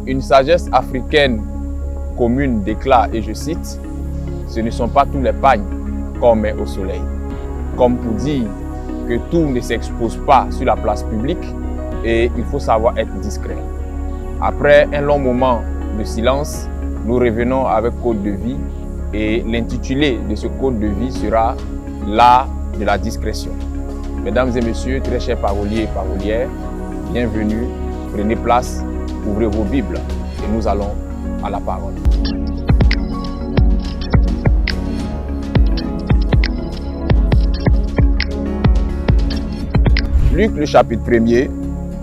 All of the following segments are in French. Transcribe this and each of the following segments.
Une sagesse africaine commune déclare, et je cite, « Ce ne sont pas tous les pagnes qu'on met au soleil ». Comme pour dire que tout ne s'expose pas sur la place publique et il faut savoir être discret. Après un long moment de silence, nous revenons avec Code de vie et l'intitulé de ce Code de vie sera « L'art de la discrétion ». Mesdames et messieurs, très chers paroliers et parolières, bienvenue, prenez place, ouvrez vos Bibles et nous allons à la parole. Luc, le chapitre 1er,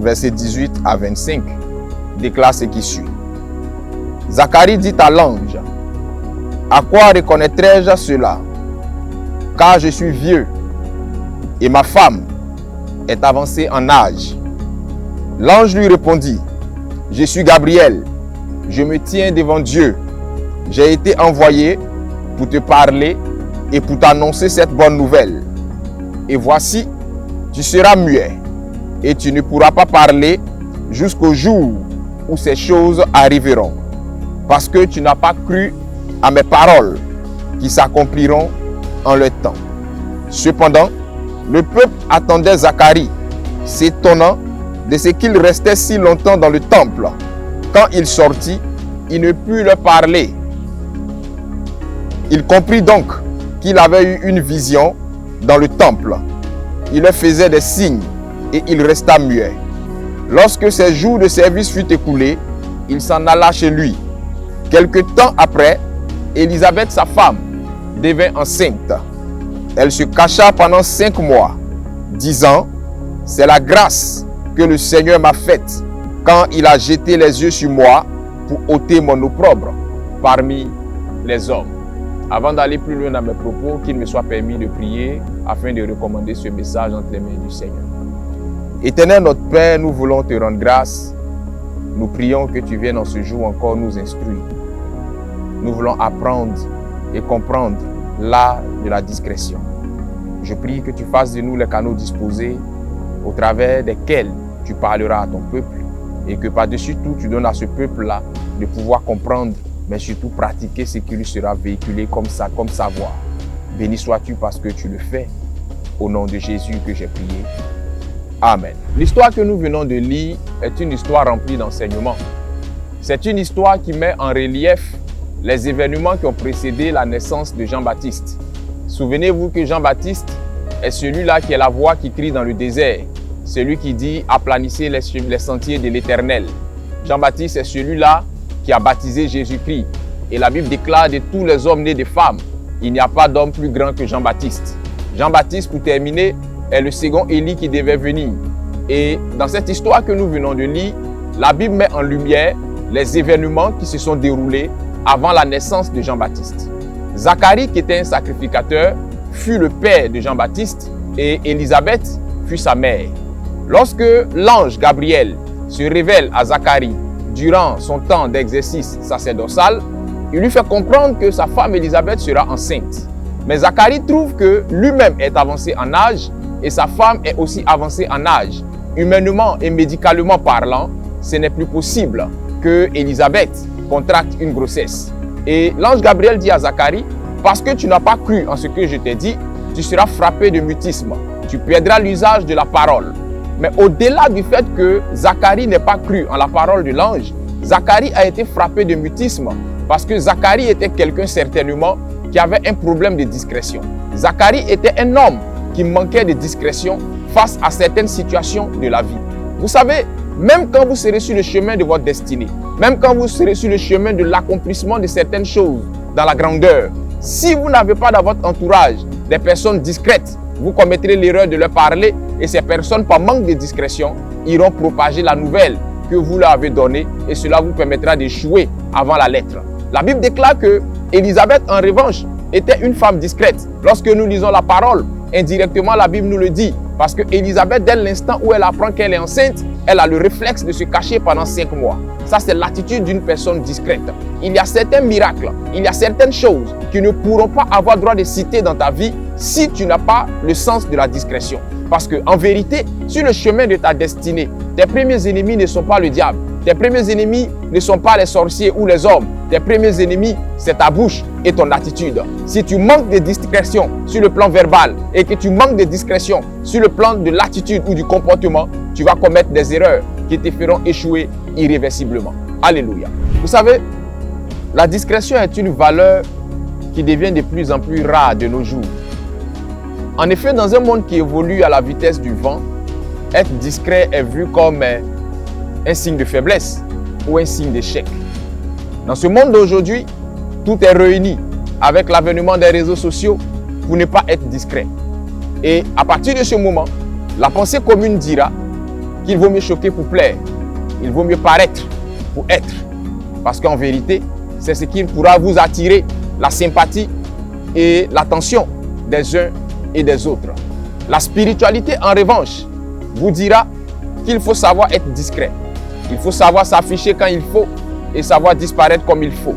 versets 18 à 25, déclare ce qui suit. Zacharie dit à l'ange, « À quoi reconnaîtrai-je cela? Car je suis vieux et ma femme est avancée en âge. » L'ange lui répondit, « Je suis Gabriel, je me tiens devant Dieu. J'ai été envoyé pour te parler et pour t'annoncer cette bonne nouvelle. Et voici, tu seras muet et tu ne pourras pas parler jusqu'au jour où ces choses arriveront, parce que tu n'as pas cru à mes paroles qui s'accompliront en leur temps. » Cependant, le peuple attendait Zacharie, s'étonnant de ce qu'il restait si longtemps dans le temple. Quand il sortit, il ne put leur parler. Il comprit donc qu'il avait eu une vision dans le temple. Il leur faisait des signes et il resta muet. Lorsque ses jours de service furent écoulés, il s'en alla chez lui. Quelque temps après, Élisabeth, sa femme, devint enceinte. Elle se cacha pendant 5 mois, disant, « C'est la grâce que le Seigneur m'a faite quand il a jeté les yeux sur moi pour ôter mon opprobre parmi les hommes. » Avant d'aller plus loin dans mes propos, qu'il me soit permis de prier afin de recommander ce message entre les mains du Seigneur. Éternel notre Père, nous voulons te rendre grâce. Nous prions que tu viennes en ce jour encore nous instruire. Nous voulons apprendre et comprendre l'art de la discrétion. Je prie que tu fasses de nous les canaux disposés au travers desquels tu parleras à ton peuple et que par-dessus tout, tu donnes à ce peuple-là de pouvoir comprendre, mais surtout pratiquer ce qui lui sera véhiculé comme savoir. Béni sois-tu parce que tu le fais. Au nom de Jésus que j'ai prié. Amen. L'histoire que nous venons de lire est une histoire remplie d'enseignements. C'est une histoire qui met en relief les événements qui ont précédé la naissance de Jean-Baptiste. Souvenez-vous que Jean-Baptiste est celui-là qui est la voix qui crie dans le désert. Celui qui dit « aplanissez les sentiers de l'Éternel ». Jean-Baptiste est celui-là qui a baptisé Jésus-Christ. Et la Bible déclare de tous les hommes nés de femmes, il n'y a pas d'homme plus grand que Jean-Baptiste. Jean-Baptiste, pour terminer, est le second Élie qui devait venir. Et dans cette histoire que nous venons de lire, la Bible met en lumière les événements qui se sont déroulés avant la naissance de Jean-Baptiste. Zacharie, qui était un sacrificateur, fut le père de Jean-Baptiste et Élisabeth fut sa mère. Lorsque l'ange Gabriel se révèle à Zacharie durant son temps d'exercice sacerdotal, il lui fait comprendre que sa femme Élisabeth sera enceinte. Mais Zacharie trouve que lui-même est avancé en âge et sa femme est aussi avancée en âge. Humainement et médicalement parlant, ce n'est plus possible que Élisabeth contracte une grossesse. Et l'ange Gabriel dit à Zacharie, « Parce que tu n'as pas cru en ce que je t'ai dit, tu seras frappé de mutisme. Tu perdras l'usage de la parole. » Mais au-delà du fait que Zacharie n'ait pas cru en la parole de l'ange, Zacharie a été frappé de mutisme parce que Zacharie était quelqu'un certainement qui avait un problème de discrétion. Zacharie était un homme qui manquait de discrétion face à certaines situations de la vie. Vous savez, même quand vous serez sur le chemin de votre destinée, même quand vous serez sur le chemin de l'accomplissement de certaines choses dans la grandeur, si vous n'avez pas dans votre entourage des personnes discrètes, vous commettrez l'erreur de leur parler et ces personnes, par manque de discrétion, iront propager la nouvelle que vous leur avez donnée et cela vous permettra d'échouer avant la lettre. La Bible déclare que Élisabeth, en revanche, était une femme discrète. Lorsque nous lisons la parole, indirectement, la Bible nous le dit. Parce que Élisabeth, dès l'instant où elle apprend qu'elle est enceinte, elle a le réflexe de se cacher pendant 5 mois. Ça, c'est l'attitude d'une personne discrète. Il y a certains miracles, il y a certaines choses qui ne pourront pas avoir droit de citer dans ta vie si tu n'as pas le sens de la discrétion. Parce qu'en vérité, sur le chemin de ta destinée, tes premiers ennemis ne sont pas le diable. Tes premiers ennemis ne sont pas les sorciers ou les hommes. Tes premiers ennemis, c'est ta bouche et ton attitude. Si tu manques de discrétion sur le plan verbal et que tu manques de discrétion sur le plan de l'attitude ou du comportement, tu vas commettre des erreurs qui te feront échouer irréversiblement. Alléluia. Vous savez, la discrétion est une valeur qui devient de plus en plus rare de nos jours. En effet, dans un monde qui évolue à la vitesse du vent, être discret est vu comme un signe de faiblesse ou un signe d'échec. Dans ce monde d'aujourd'hui, tout est réuni avec l'avènement des réseaux sociaux pour ne pas être discret. Et à partir de ce moment, la pensée commune dira qu'il vaut mieux choquer pour plaire. Il vaut mieux paraître pour être. Parce qu'en vérité, c'est ce qui pourra vous attirer la sympathie et l'attention des uns et des autres. La spiritualité, en revanche, vous dira qu'il faut savoir être discret. Il faut savoir s'afficher quand il faut et savoir disparaître comme il faut.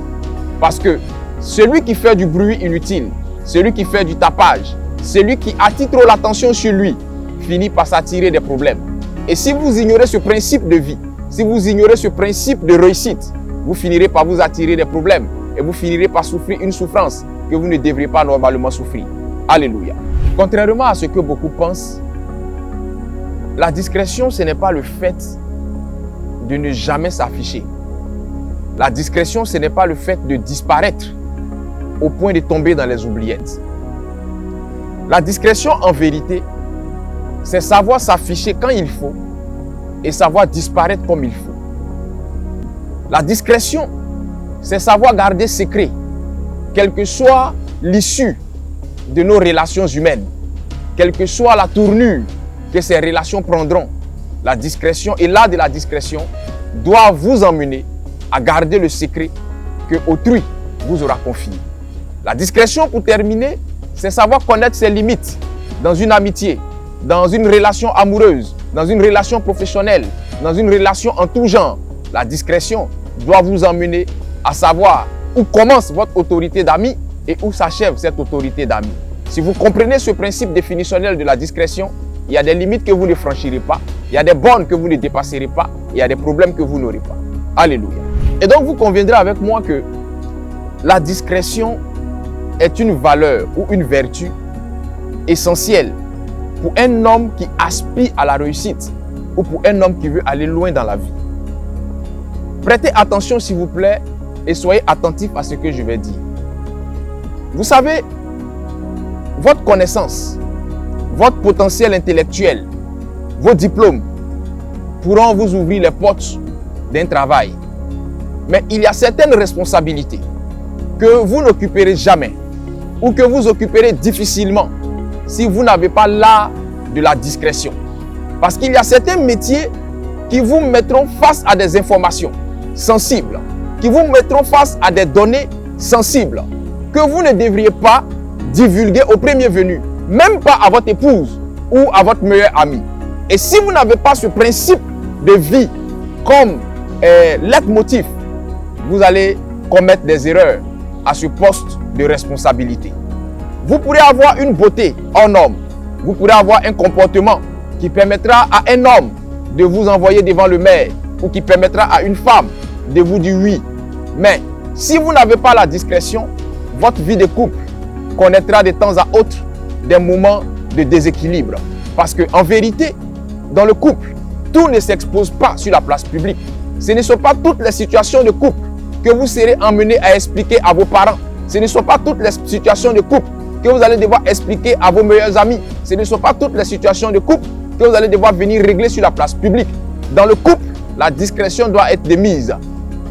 Parce que celui qui fait du bruit inutile, celui qui fait du tapage, celui qui attire trop l'attention sur lui, finit par s'attirer des problèmes. Et si vous ignorez ce principe de vie, si vous ignorez ce principe de réussite, vous finirez par vous attirer des problèmes et vous finirez par souffrir une souffrance que vous ne devriez pas normalement souffrir. Alléluia. Contrairement à ce que beaucoup pensent, la discrétion, ce n'est pas le fait de ne jamais s'afficher. La discrétion, ce n'est pas le fait de disparaître au point de tomber dans les oubliettes. La discrétion, en vérité, c'est savoir s'afficher quand il faut et savoir disparaître comme il faut. La discrétion, c'est savoir garder secret, quelle que soit l'issue de nos relations humaines, quelle que soit la tournure que ces relations prendront. La discrétion et l'art de la discrétion doit vous emmener à garder le secret que autrui vous aura confié. La discrétion, pour terminer, c'est savoir connaître ses limites dans une amitié, dans une relation amoureuse, dans une relation professionnelle, dans une relation en tout genre. La discrétion doit vous emmener à savoir où commence votre autorité d'ami et où s'achève cette autorité d'ami. Si vous comprenez ce principe définitionnel de la discrétion, il y a des limites que vous ne franchirez pas, il y a des bornes que vous ne dépasserez pas, il y a des problèmes que vous n'aurez pas. Alléluia. Et donc vous conviendrez avec moi que la discrétion est une valeur ou une vertu essentielle pour un homme qui aspire à la réussite ou pour un homme qui veut aller loin dans la vie. Prêtez attention s'il vous plaît et soyez attentifs à ce que je vais dire. Vous savez, votre connaissance, votre potentiel intellectuel, vos diplômes pourront vous ouvrir les portes d'un travail. Mais il y a certaines responsabilités que vous n'occuperez jamais ou que vous occuperez difficilement si vous n'avez pas l'art de la discrétion. Parce qu'il y a certains métiers qui vous mettront face à des informations sensibles, qui vous mettront face à des données sensibles que vous ne devriez pas divulguer au premier venu, même pas à votre épouse ou à votre meilleur ami. Et si vous n'avez pas ce principe de vie comme leitmotiv, vous allez commettre des erreurs à ce poste de responsabilité. Vous pourrez avoir une beauté en homme, vous pourrez avoir un comportement qui permettra à un homme de vous envoyer devant le maire ou qui permettra à une femme de vous dire oui. Mais si vous n'avez pas la discrétion, votre vie de couple connaîtra de temps à autre des moments de déséquilibre. Parce qu'en vérité, dans le couple, tout ne s'expose pas sur la place publique. Ce ne sont pas toutes les situations de couple que vous serez emmené à expliquer à vos parents. Ce ne sont pas toutes les situations de couple que vous allez devoir expliquer à vos meilleurs amis. Ce ne sont pas toutes les situations de couple que vous allez devoir venir régler sur la place publique. Dans le couple, la discrétion doit être de mise.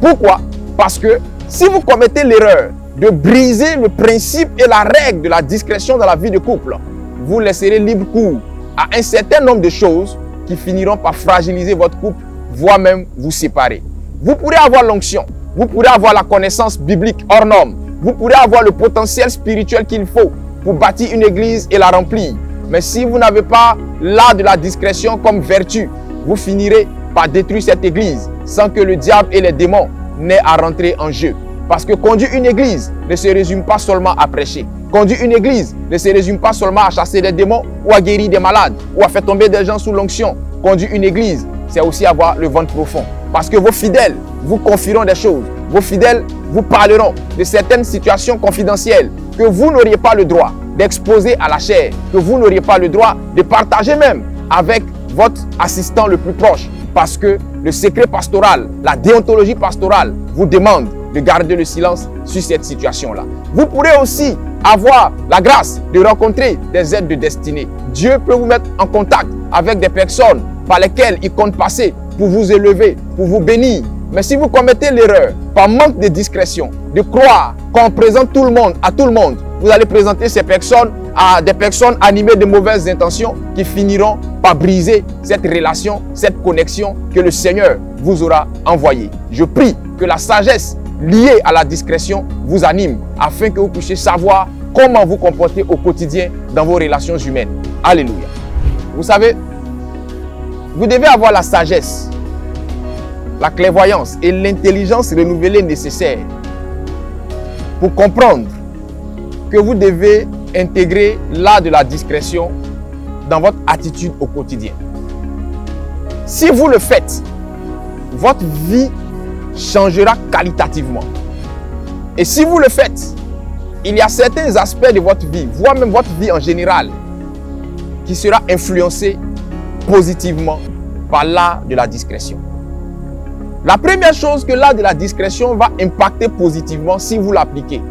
Pourquoi? Parce que si vous commettez l'erreur de briser le principe et la règle de la discrétion dans la vie de couple, vous laisserez libre cours à un certain nombre de choses qui finiront par fragiliser votre couple, voire même vous séparer. Vous pourrez avoir l'onction, vous pourrez avoir la connaissance biblique hors norme, vous pourrez avoir le potentiel spirituel qu'il faut pour bâtir une église et la remplir. Mais si vous n'avez pas l'art de la discrétion comme vertu, vous finirez par détruire cette église sans que le diable et les démons n'aient à rentrer en jeu. Parce que conduire une église ne se résume pas seulement à prêcher. Conduire une église ne se résume pas seulement à chasser des démons ou à guérir des malades ou à faire tomber des gens sous l'onction. Conduire une église, c'est aussi avoir le ventre profond. Parce que vos fidèles vous confieront des choses. Vos fidèles vous parleront de certaines situations confidentielles que vous n'auriez pas le droit d'exposer à la chair, que vous n'auriez pas le droit de partager même avec votre assistant le plus proche. Parce que le secret pastoral, la déontologie pastorale vous demande de garder le silence sur cette situation-là. Vous pourrez aussi avoir la grâce de rencontrer des aides de destinée. Dieu peut vous mettre en contact avec des personnes par lesquelles il compte passer pour vous élever, pour vous bénir. Mais si vous commettez l'erreur, par manque de discrétion, de croire qu'on présente tout le monde à tout le monde, vous allez présenter ces personnes à des personnes animées de mauvaises intentions qui finiront par briser cette relation, cette connexion que le Seigneur vous aura envoyée. Je prie que la sagesse liée à la discrétion vous anime afin que vous puissiez savoir comment vous comporter au quotidien dans vos relations humaines. Alléluia. Vous savez, vous devez avoir la sagesse, la clairvoyance et l'intelligence renouvelée nécessaires pour comprendre que vous devez intégrer l'art de la discrétion dans votre attitude au quotidien. Si vous le faites, votre vie changera qualitativement. Et si vous le faites, il y a certains aspects de votre vie, voire même votre vie en général, qui sera influencé positivement par l'art de la discrétion. La première chose que l'art de la discrétion va impacter positivement si vous l'appliquez,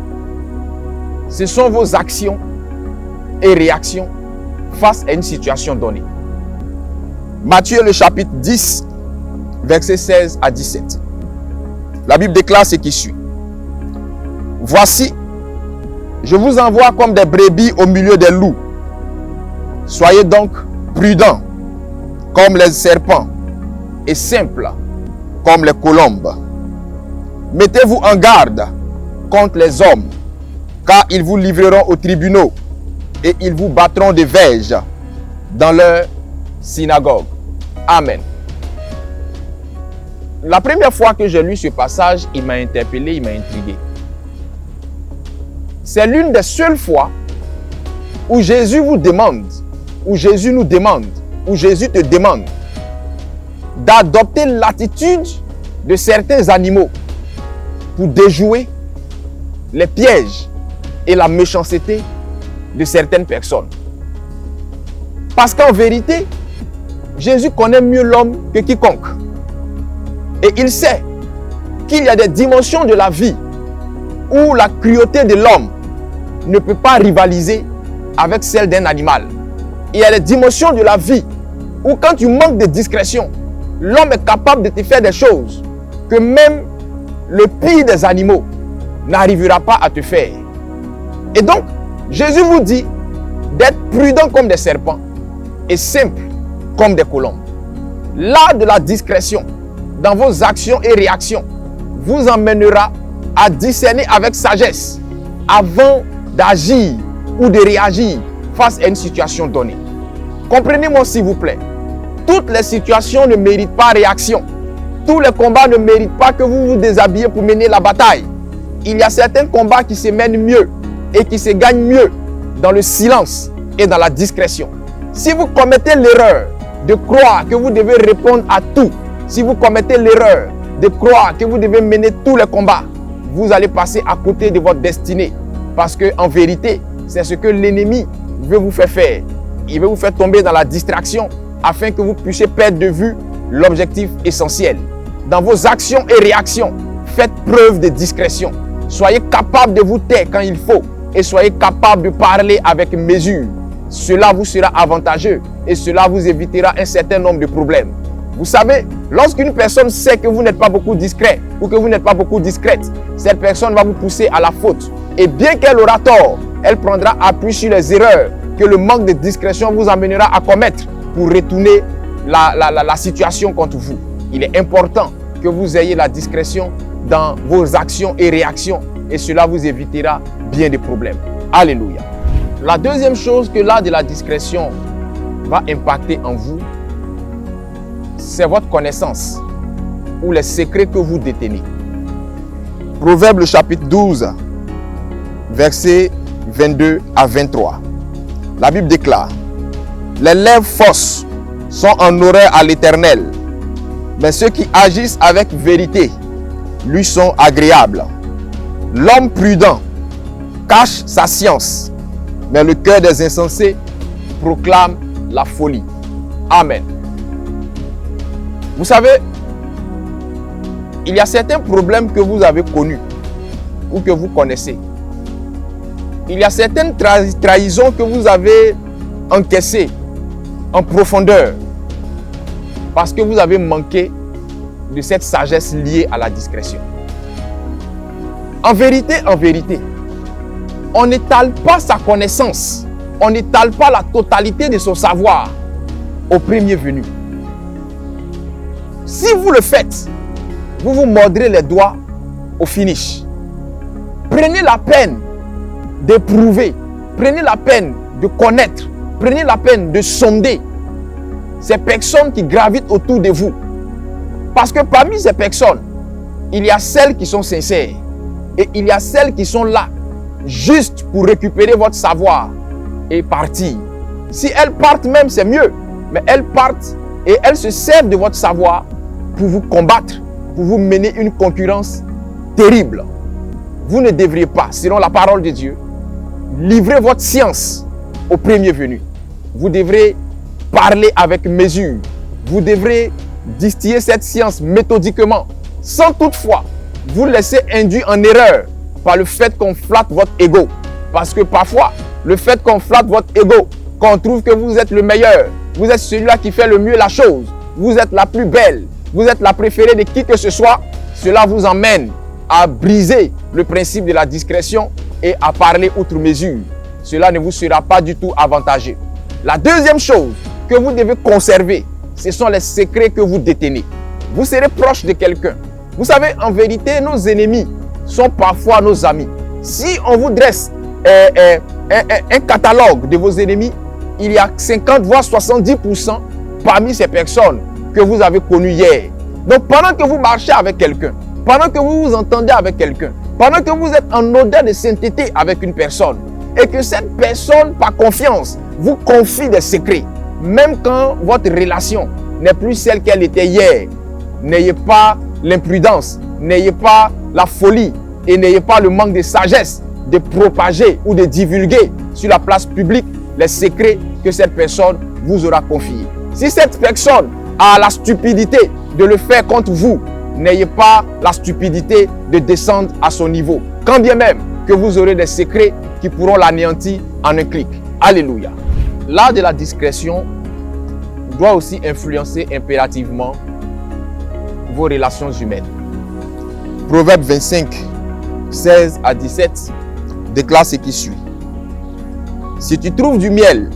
ce sont vos actions et réactions face à une situation donnée. Matthieu le chapitre 10, versets 16 à 17. La Bible déclare ce qui suit. Voici, je vous envoie comme des brebis au milieu des loups. Soyez donc prudents comme les serpents et simples comme les colombes. Mettez-vous en garde contre les hommes, car ils vous livreront aux tribunaux et ils vous battront de verges dans leur synagogue. Amen. La première fois que j'ai lu ce passage, il m'a interpellé, il m'a intrigué. C'est l'une des seules fois où Jésus vous demande, où Jésus nous demande, où Jésus te demande d'adopter l'attitude de certains animaux pour déjouer les pièges et la méchanceté de certaines personnes. Parce qu'en vérité, Jésus connaît mieux l'homme que quiconque. Et il sait qu'il y a des dimensions de la vie où la cruauté de l'homme ne peut pas rivaliser avec celle d'un animal. Il y a des dimensions de la vie où quand tu manques de discrétion, l'homme est capable de te faire des choses que même le pire des animaux n'arrivera pas à te faire. Et donc, Jésus vous dit d'être prudent comme des serpents et simple comme des colombes. L'art de la discrétion dans vos actions et réactions vous emmènera à discerner avec sagesse avant d'agir ou de réagir face à une situation donnée. Comprenez-moi s'il vous plaît. Toutes les situations ne méritent pas réaction. Tous les combats ne méritent pas que vous vous déshabillez pour mener la bataille. Il y a certains combats qui se mènent mieux et qui se gagnent mieux dans le silence et dans la discrétion. Si vous commettez l'erreur de croire que vous devez répondre à tout, si vous commettez l'erreur de croire que vous devez mener tous les combats, vous allez passer à côté de votre destinée. Parce qu'en vérité, c'est ce que l'ennemi veut vous faire faire. Il veut vous faire tomber dans la distraction afin que vous puissiez perdre de vue l'objectif essentiel. Dans vos actions et réactions, faites preuve de discrétion. Soyez capable de vous taire quand il faut et soyez capable de parler avec mesure. Cela vous sera avantageux et cela vous évitera un certain nombre de problèmes. Vous savez, lorsqu'une personne sait que vous n'êtes pas beaucoup discret ou que vous n'êtes pas beaucoup discrète, cette personne va vous pousser à la faute. Et bien qu'elle aura tort, elle prendra appui sur les erreurs que le manque de discrétion vous amènera à commettre pour retourner la situation contre vous. Il est important que vous ayez la discrétion dans vos actions et réactions et cela vous évitera bien des problèmes. Alléluia. La deuxième chose que l'art de la discrétion va impacter en vous, c'est votre connaissance ou les secrets que vous détenez. Proverbe chapitre 12, versets 22 à 23. La Bible déclare: les lèvres fausses sont en horreur à l'Éternel, mais ceux qui agissent avec vérité lui sont agréables. L'homme prudent cache sa science, mais le cœur des insensés proclame la folie. Amen. Vous savez, il y a certains problèmes que vous avez connus ou que vous connaissez. Il y a certaines trahisons que vous avez encaissées en profondeur parce que vous avez manqué de cette sagesse liée à la discrétion. En vérité, on n'étale pas sa connaissance, on n'étale pas la totalité de son savoir au premier venu. Si vous le faites, vous vous mordrez les doigts au finish. Prenez la peine d'éprouver, prenez la peine de connaître, prenez la peine de sonder ces personnes qui gravitent autour de vous. Parce que parmi ces personnes, il y a celles qui sont sincères et il y a celles qui sont là juste pour récupérer votre savoir et partir. Si elles partent même, c'est mieux. Mais elles partent et elles se servent de votre savoir pour vous combattre, pour vous mener une concurrence terrible. Vous ne devriez pas, selon la parole de Dieu, livrer votre science au premier venu. Vous devrez parler avec mesure. Vous devrez distiller cette science méthodiquement, sans toutefois vous laisser induire en erreur par le fait qu'on flatte votre ego. Parce que parfois, le fait qu'on flatte votre ego, qu'on trouve que vous êtes le meilleur, vous êtes celui-là qui fait le mieux la chose, vous êtes la plus belle, vous êtes la préférée de qui que ce soit, cela vous emmène à briser le principe de la discrétion et à parler outre mesure. Cela ne vous sera pas du tout avantageux. La deuxième chose que vous devez conserver, ce sont les secrets que vous détenez. Vous serez proche de quelqu'un. Vous savez, en vérité, nos ennemis sont parfois nos amis. Si on vous dresse un catalogue de vos ennemis, il y a 50 voire 70% parmi ces personnes que vous avez connues hier. Donc pendant que vous marchez avec quelqu'un, pendant que vous vous entendez avec quelqu'un, pendant que vous êtes en odeur de sainteté avec une personne, et que cette personne, par confiance, vous confie des secrets, même quand votre relation n'est plus celle qu'elle était hier, n'ayez pas l'imprudence, n'ayez pas la folie et n'ayez pas le manque de sagesse de propager ou de divulguer sur la place publique les secrets que cette personne vous aura confiés. Si cette personne a la stupidité de le faire contre vous, n'ayez pas la stupidité de descendre à son niveau. Quand bien même que vous aurez des secrets qui pourront l'anéantir en un clic. Alléluia. L'art de la discrétion doit aussi influencer impérativement vos relations humaines. Proverbe 25, 16 à 17 déclare ce qui suit. Si tu trouves du miel,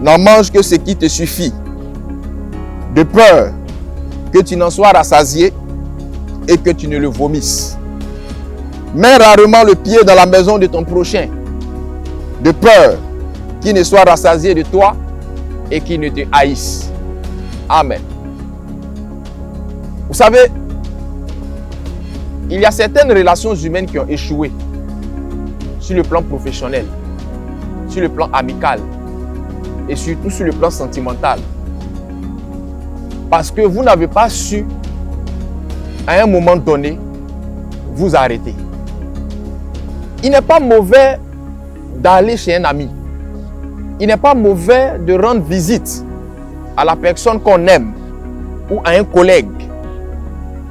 n'en mange que ce qui te suffit, de peur que tu n'en sois rassasié et que tu ne le vomisses. Mets rarement le pied dans la maison de ton prochain, de peur qu'il ne soit rassasié de toi et qu'il ne te haïsse. Amen. Vous savez, il y a certaines relations humaines qui ont échoué sur le plan professionnel, sur le plan amical et surtout sur le plan sentimental. Parce que vous n'avez pas su, à un moment donné, vous arrêter. Il n'est pas mauvais d'aller chez un ami. Il n'est pas mauvais de rendre visite à la personne qu'on aime ou à un collègue.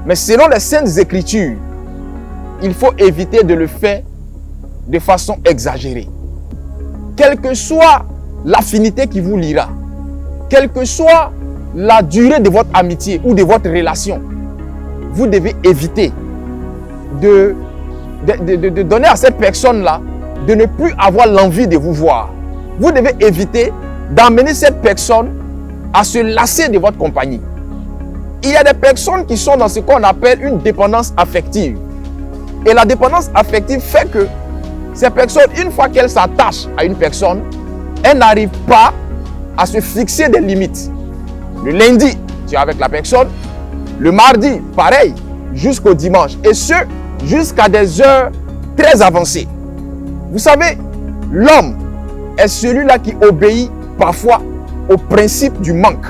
Mais selon les Saintes Écritures, il faut éviter de le faire de façon exagérée. Quelle que soit l'affinité qui vous liera, quelle que soit la durée de votre amitié ou de votre relation, vous devez éviter de donner à cette personne-là de ne plus avoir l'envie de vous voir. Vous devez éviter d'amener cette personne à se lasser de votre compagnie. Il y a des personnes qui sont dans ce qu'on appelle une dépendance affective. Et la dépendance affective fait que ces personnes, une fois qu'elles s'attachent à une personne, elles n'arrivent pas à se fixer des limites. Le lundi, tu es avec la personne. Le mardi, pareil, jusqu'au dimanche. Et ce, jusqu'à des heures très avancées. Vous savez, l'homme est celui-là qui obéit parfois au principe du manque.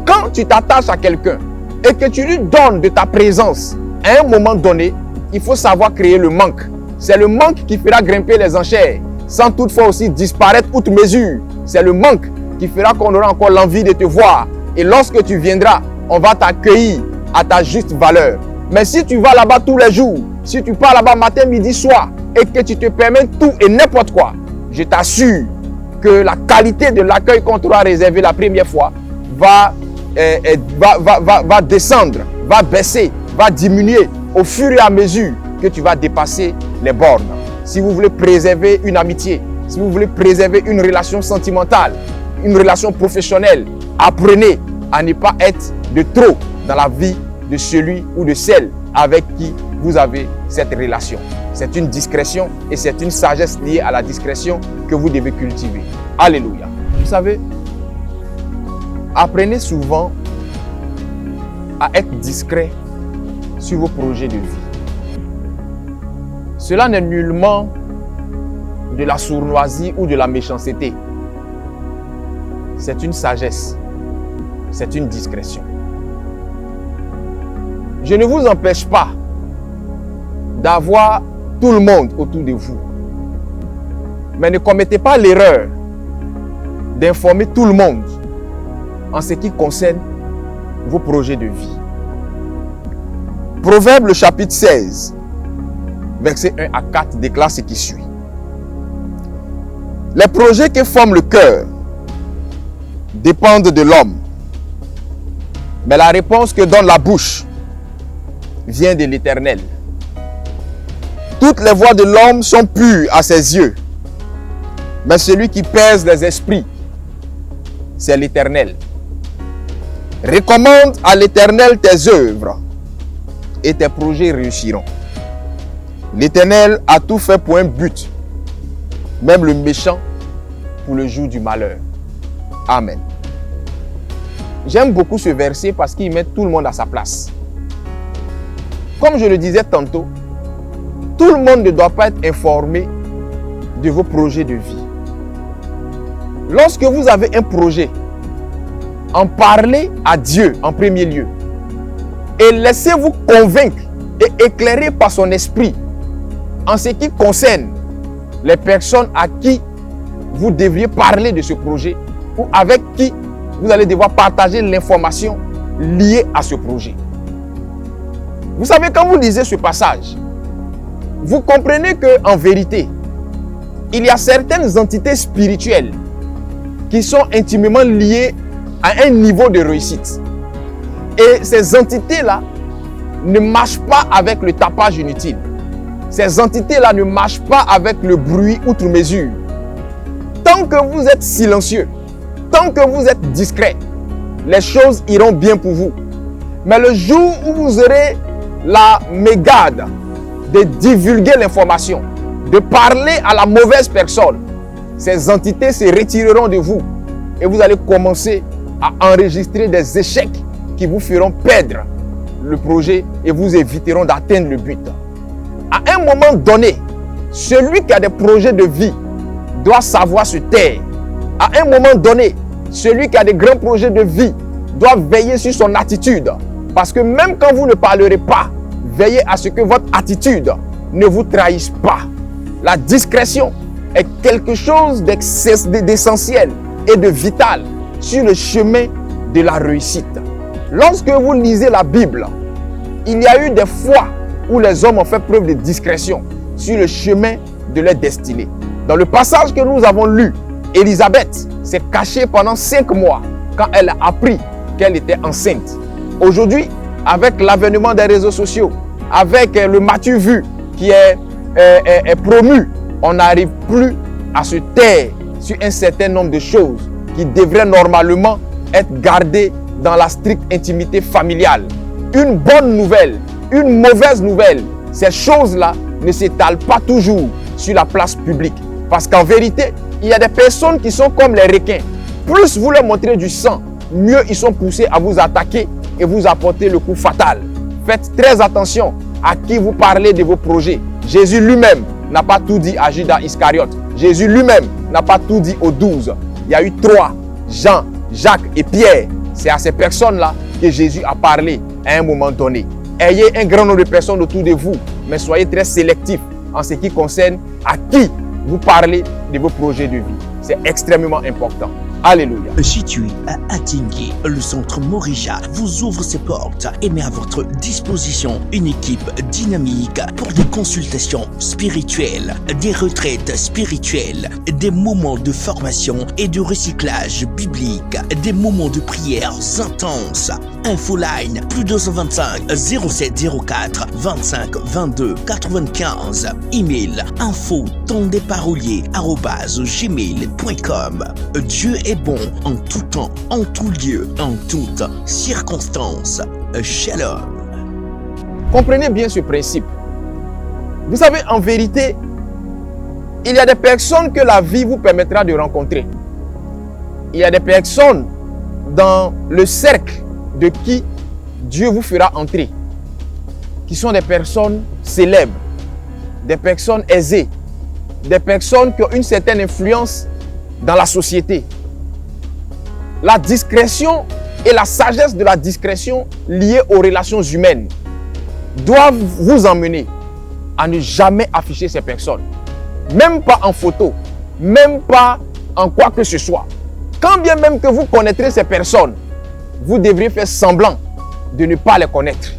Quand tu t'attaches à quelqu'un, et que tu lui donnes de ta présence, à un moment donné, il faut savoir créer le manque. C'est le manque qui fera grimper les enchères, sans toutefois aussi disparaître outre mesure. C'est le manque qui fera qu'on aura encore l'envie de te voir. Et lorsque tu viendras, on va t'accueillir à ta juste valeur. Mais si tu vas là-bas tous les jours, si tu pars là-bas matin, midi, soir, et que tu te permets tout et n'importe quoi, je t'assure que la qualité de l'accueil qu'on t'aura réservé la première fois va descendre, va baisser, va diminuer au fur et à mesure que tu vas dépasser les bornes. Si vous voulez préserver une amitié, si vous voulez préserver une relation sentimentale, une relation professionnelle, apprenez à ne pas être de trop dans la vie de celui ou de celle avec qui vous avez cette relation. C'est une discrétion et c'est une sagesse liée à la discrétion que vous devez cultiver. Alléluia. Vous savez, apprenez souvent à être discret sur vos projets de vie. Cela n'est nullement de la sournoisie ou de la méchanceté. C'est une sagesse. C'est une discrétion. Je ne vous empêche pas d'avoir tout le monde autour de vous. Mais ne commettez pas l'erreur d'informer tout le monde en ce qui concerne vos projets de vie. Proverbe le chapitre 16, versets 1 à 4 déclare ce qui suit. Les projets que forme le cœur dépendent de l'homme, mais la réponse que donne la bouche vient de l'Éternel. Toutes les voies de l'homme sont pures à ses yeux, mais celui qui pèse les esprits, c'est l'Éternel. Recommande à l'Éternel tes œuvres et tes projets réussiront. L'Éternel a tout fait pour un but, même le méchant pour le jour du malheur. Amen. J'aime beaucoup ce verset parce qu'il met tout le monde à sa place. Comme je le disais tantôt, tout le monde ne doit pas être informé de vos projets de vie. Lorsque vous avez un projet, en parlez à Dieu en premier lieu et laissez-vous convaincre et éclairer par son esprit en ce qui concerne les personnes à qui vous devriez parler de ce projet ou avec qui vous allez devoir partager l'information liée à ce projet. Vous savez, quand vous lisez ce passage, vous comprenez qu'en vérité, il y a certaines entités spirituelles qui sont intimement liées à un niveau de réussite. Et ces entités-là ne marchent pas avec le tapage inutile. Ces entités-là ne marchent pas avec le bruit outre mesure. Tant que vous êtes silencieux, tant que vous êtes discret, les choses iront bien pour vous. Mais le jour où vous aurez la mégade de divulguer l'information, de parler à la mauvaise personne, ces entités se retireront de vous et vous allez commencer à enregistrer des échecs qui vous feront perdre le projet et vous éviteront d'atteindre le but. À un moment donné, celui qui a des projets de vie doit savoir se taire. À un moment donné, celui qui a des grands projets de vie doit veiller sur son attitude. Parce que même quand vous ne parlerez pas, veillez à ce que votre attitude ne vous trahisse pas. La discrétion est quelque chose d'essentiel et de vital sur le chemin de la réussite. Lorsque vous lisez la Bible, il y a eu des fois où les hommes ont fait preuve de discrétion sur le chemin de leur destinée. Dans le passage que nous avons lu, Élisabeth s'est cachée pendant 5 mois quand elle a appris qu'elle était enceinte. Aujourd'hui, avec l'avènement des réseaux sociaux, avec le matu vu qui est promu, on n'arrive plus à se taire sur un certain nombre de choses qui devraient normalement être gardées dans la stricte intimité familiale. Une bonne nouvelle, une mauvaise nouvelle, ces choses-là ne s'étalent pas toujours sur la place publique. Parce qu'en vérité, il y a des personnes qui sont comme les requins. Plus vous leur montrez du sang, mieux ils sont poussés à vous attaquer et vous apporter le coup fatal. Faites très attention à qui vous parlez de vos projets. Jésus lui-même n'a pas tout dit à Judas Iscariote. Jésus lui-même n'a pas tout dit aux 12. Il y a eu 3, Jean, Jacques et Pierre. C'est à ces personnes-là que Jésus a parlé. à un moment donné. Ayez un grand nombre de personnes autour de vous, mais soyez très sélectifs en ce qui concerne à qui vous parlez de vos projets de vie. C'est extrêmement important. Alléluia. Situé à Attigny, le centre Morija vous ouvre ses portes et met à votre disposition une équipe dynamique pour des consultations spirituelles, des retraites spirituelles, des moments de formation et de recyclage biblique, des moments de prières intenses. Infoline +225 0704 25 22 95. Email info-tondesparoliers@gmail.com. Dieu est bon en tout temps, en tout lieu, en toutes circonstances. Shalom. Comprenez bien ce principe. Vous savez, en vérité, il y a des personnes que la vie vous permettra de rencontrer. Il y a des personnes dans le cercle de qui Dieu vous fera entrer, qui sont des personnes célèbres, des personnes aisées, des personnes qui ont une certaine influence dans la société. La discrétion et la sagesse de la discrétion liée aux relations humaines doivent vous emmener à ne jamais afficher ces personnes. Même pas en photo, même pas en quoi que ce soit. Quand bien même que vous connaîtrez ces personnes, vous devriez faire semblant de ne pas les connaître.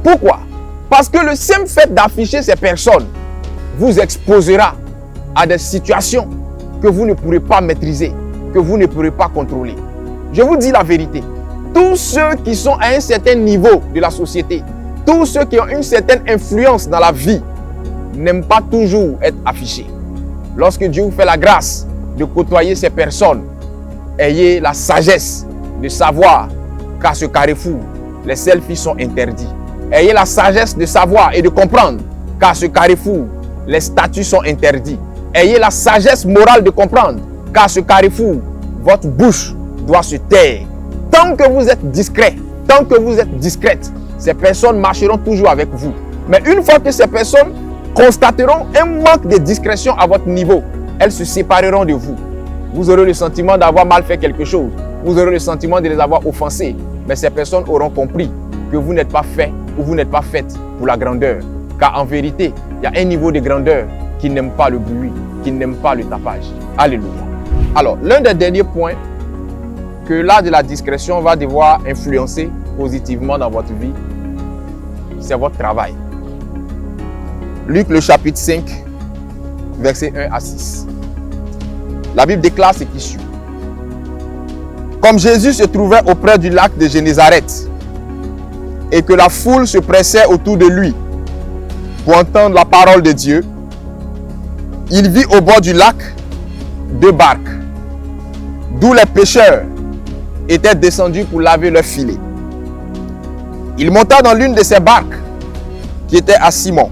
Pourquoi? Parce que le simple fait d'afficher ces personnes vous exposera à des situations que vous ne pourrez pas maîtriser, que vous ne pourrez pas contrôler. Je vous dis la vérité. Tous ceux qui sont à un certain niveau de la société, tous ceux qui ont une certaine influence dans la vie, n'aiment pas toujours être affichés. Lorsque Dieu vous fait la grâce de côtoyer ces personnes, ayez la sagesse de savoir qu'à ce carrefour, les selfies sont interdits. Ayez la sagesse de savoir et de comprendre qu'à ce carrefour, les statuts sont interdits. Ayez la sagesse morale de comprendre qu'à ce carrefour, votre bouche doit se taire. Tant que vous êtes discret, tant que vous êtes discrète, ces personnes marcheront toujours avec vous. Mais une fois que ces personnes constateront un manque de discrétion à votre niveau, elles se sépareront de vous. Vous aurez le sentiment d'avoir mal fait quelque chose. Vous aurez le sentiment de les avoir offensés. Mais ces personnes auront compris que vous n'êtes pas fait ou vous n'êtes pas faite pour la grandeur. Car en vérité, il y a un niveau de grandeur qui n'aime pas le bruit, qui n'aime pas le tapage. Alléluia. Alors, l'un des derniers points que l'art de la discrétion va devoir influencer positivement dans votre vie, c'est votre travail. Luc le chapitre 5, versets 1 à 6. La Bible déclare ce qui suit. Comme Jésus se trouvait auprès du lac de Génézareth et que la foule se pressait autour de lui pour entendre la parole de Dieu, il vit au bord du lac 2 barques, d'où les pêcheurs étaient descendus pour laver leurs filets. Il monta dans l'une de ces barques qui était à Simon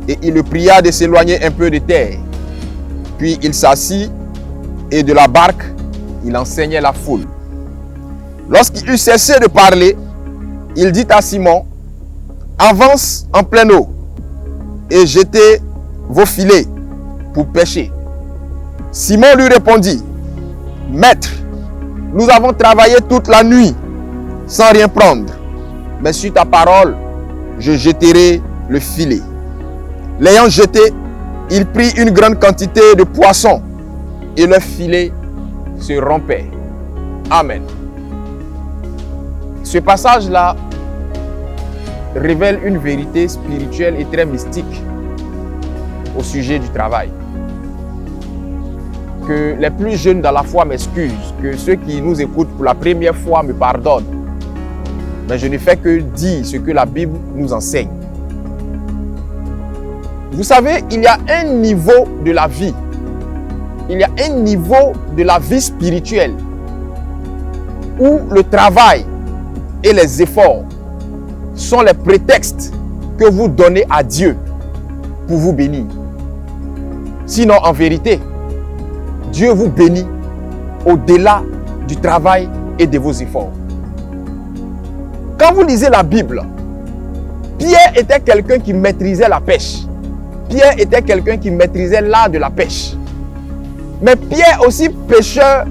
et il le pria de s'éloigner un peu de terre. Puis il s'assit et de la barque, il enseignait la foule. Lorsqu'il eut cessé de parler, il dit à Simon, « Avance en pleine eau et jetez vos filets pour pêcher. » Simon lui répondit, « Maître, nous avons travaillé toute la nuit sans rien prendre, mais sur ta parole, je jetterai le filet. » L'ayant jeté, il prit une grande quantité de poissons et le filet se rompait. Amen. Ce passage-là révèle une vérité spirituelle et très mystique au sujet du travail. Que les plus jeunes dans la foi m'excusent, que ceux qui nous écoutent pour la première fois me pardonnent. Mais je ne fais que dire ce que la Bible nous enseigne. Vous savez, il y a un niveau de la vie. Il y a un niveau de la vie spirituelle où le travail et les efforts sont les prétextes que vous donnez à Dieu pour vous bénir. Sinon, en vérité, Dieu vous bénit au-delà du travail et de vos efforts. Quand vous lisez la Bible, Pierre était quelqu'un qui maîtrisait la pêche. Pierre était quelqu'un qui maîtrisait l'art de la pêche. Mais Pierre, aussi pêcheur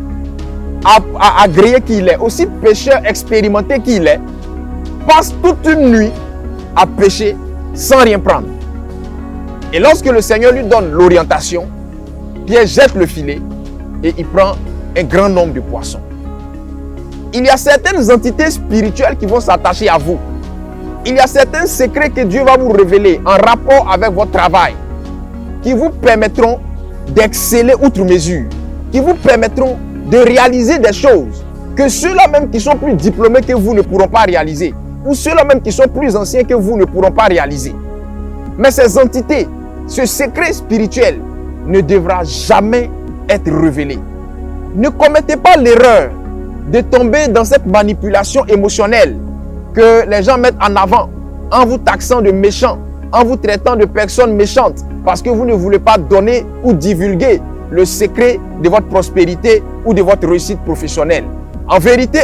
agréé qu'il est, aussi pêcheur expérimenté qu'il est, passe toute une nuit à pêcher sans rien prendre. Et lorsque le Seigneur lui donne l'orientation, Pierre jette le filet et il prend un grand nombre de poissons. Il y a certaines entités spirituelles qui vont s'attacher à vous. Il y a certains secrets que Dieu va vous révéler en rapport avec votre travail, qui vous permettront d'exceller outre mesure, qui vous permettront de réaliser des choses que ceux-là même qui sont plus diplômés que vous ne pourront pas réaliser, ou ceux-là même qui sont plus anciens que vous ne pourront pas réaliser. Mais ces entités, ce secret spirituel ne devra jamais être révélé. Ne commettez pas l'erreur de tomber dans cette manipulation émotionnelle que les gens mettent en avant en vous taxant de méchants, en vous traitant de personnes méchantes parce que vous ne voulez pas donner ou divulguer le secret de votre prospérité ou de votre réussite professionnelle. En vérité,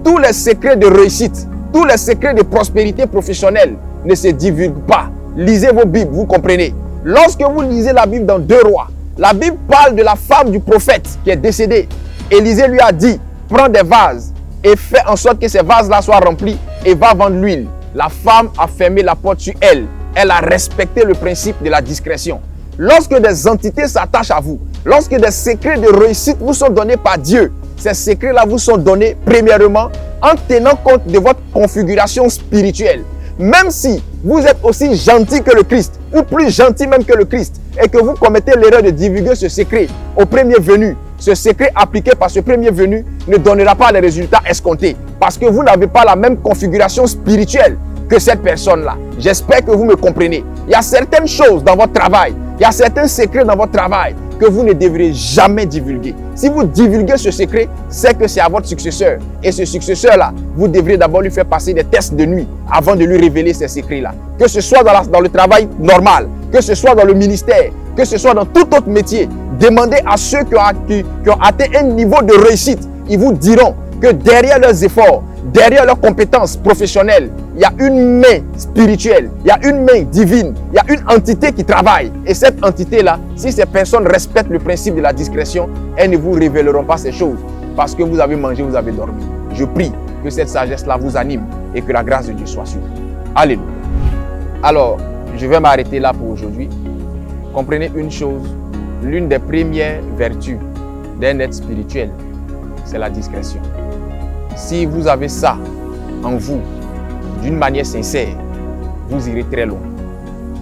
tous les secrets de réussite, tous les secrets de prospérité professionnelle ne se divulguent pas. Lisez vos Bibles, vous comprenez. Lorsque vous lisez la Bible dans 2 Rois, la Bible parle de la femme du prophète qui est décédée. Élisée lui a dit, prends des vases et fais en sorte que ces vases-là soient remplis et va vendre l'huile. La femme a fermé la porte sur elle. Elle a respecté le principe de la discrétion. Lorsque des entités s'attachent à vous, lorsque des secrets de réussite vous sont donnés par Dieu, ces secrets-là vous sont donnés premièrement en tenant compte de votre configuration spirituelle. Même si vous êtes aussi gentil que le Christ, ou plus gentil même que le Christ, et que vous commettez l'erreur de divulguer ce secret au premier venu, ce secret appliqué par ce premier venu ne donnera pas les résultats escomptés, parce que vous n'avez pas la même configuration spirituelle que cette personne-là. J'espère que vous me comprenez. Il y a certaines choses dans votre travail, il y a certains secrets dans votre travail que vous ne devrez jamais divulguer. Si vous divulguez ce secret, c'est que c'est à votre successeur. Et ce successeur-là, vous devrez d'abord lui faire passer des tests de nuit avant de lui révéler ces secrets-là. Que ce soit dans le travail normal, que ce soit dans le ministère, que ce soit dans tout autre métier, demandez à ceux qui ont atteint un niveau de réussite. Ils vous diront que derrière leurs efforts, derrière leurs compétences professionnelles, il y a une main spirituelle, il y a une main divine, il y a une entité qui travaille. Et cette entité-là, si ces personnes respectent le principe de la discrétion, elles ne vous révéleront pas ces choses. Parce que vous avez mangé, vous avez dormi. Je prie que cette sagesse-là vous anime et que la grâce de Dieu soit sur vous. Alléluia. Alors, je vais m'arrêter là pour aujourd'hui. Comprenez une chose, l'une des premières vertus d'un être spirituel, c'est la discrétion. Si vous avez ça en vous, d'une manière sincère, vous irez très loin.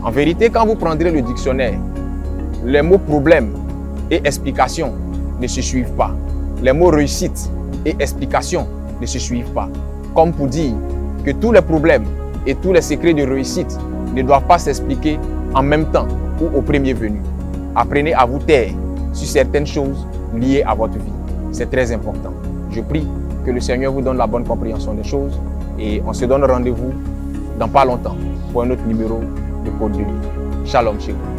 En vérité, quand vous prendrez le dictionnaire, les mots problème et explication ne se suivent pas. Les mots réussite et explication ne se suivent pas. Comme pour dire que tous les problèmes et tous les secrets de réussite ne doivent pas s'expliquer en même temps ou au premier venu. Apprenez à vous taire sur certaines choses liées à votre vie. C'est très important. Je prie que le Seigneur vous donne la bonne compréhension des choses et on se donne rendez-vous dans pas longtemps pour un autre numéro de Côte de Vie. Shalom chez vous.